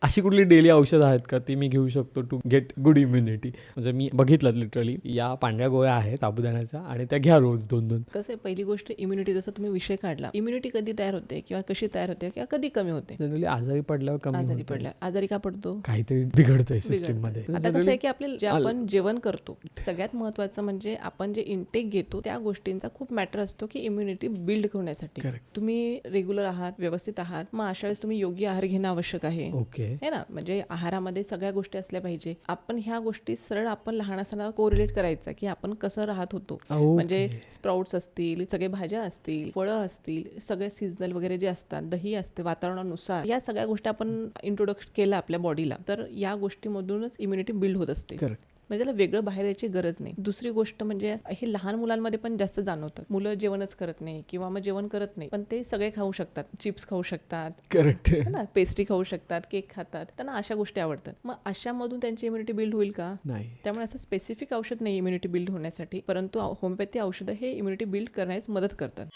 अशी कुठली डेली औषध आहेत का ती मी घेऊ शकतो टू गेट गुड इम्युनिटी? म्हणजे मी बघितलं लिटरली या पांढऱ्या गोळ्या आहेत साबुदाण्याच्या आणि त्या घ्या रोज 2-2. कसं आहे, पहिली गोष्ट इम्युनिटी, जसं तुम्ही विषय काढला, इम्युनिटी कधी तयार होते किंवा कशी तयार होते किंवा कधी कमी होते? जनरली आजारी पडल्यावर कमी आजारी होते. पडल्या. आजारी का पडतो? काहीतरी बिघडतंय सिस्टीम मध्ये. आता कसं आहे की आपले जे आपण जेवण करतो, सगळ्यात महत्वाचं म्हणजे आपण जे इनटेक घेतो त्या गोष्टींचा खूप मॅटर असतो की इम्युनिटी बिल्ड होण्यासाठी. तुम्ही रेग्युलर आहात, व्यवस्थित आहात, मग अशा वेळेस तुम्ही योग्य आहार घेणं आवश्यक आहे. ओके. है ना, म्हणजे आहारामध्ये सगळ्या गोष्टी असल्या पाहिजे. आपण ह्या गोष्टी सरळ आपण लहान असताना कोरिलेट करायचा की आपण कसं राहत होतो. म्हणजे स्प्राउट्स असतील, सगळे भाज्या असतील, फळं असतील, सगळे सीझनल वगैरे जे असतात, दही असते वातावरणानुसार, या सगळ्या गोष्टी आपण इंट्रोडक्ट केलं आपल्या बॉडीला, तर या गोष्टीमधूनच इम्युनिटी बिल्ड होत असते. म्हणजे त्याला वेगळं बाहेर यायची गरज नाही. दुसरी गोष्ट म्हणजे हे लहान मुलांमध्ये पण जास्त जाणवतं. मुलं जेवणच करत नाही किंवा मग जेवण करत नाही, पण ते सगळे खाऊ शकतात, चिप्स खाऊ शकतात, करेक्ट ना, पेस्ट्री खाऊ शकतात, केक खातात, त्यांना अशा गोष्टी आवडतात. मग अशामधून त्यांची इम्युनिटी बिल्ड होईल का? नाही. त्यामुळे असं स्पेसिफिक औषध नाही इम्युनिटी बिल्ड होण्यासाठी, परंतु होमिओपॅथी औषधं हे इम्युनिटी बिल्ड करण्यास मदत करतात.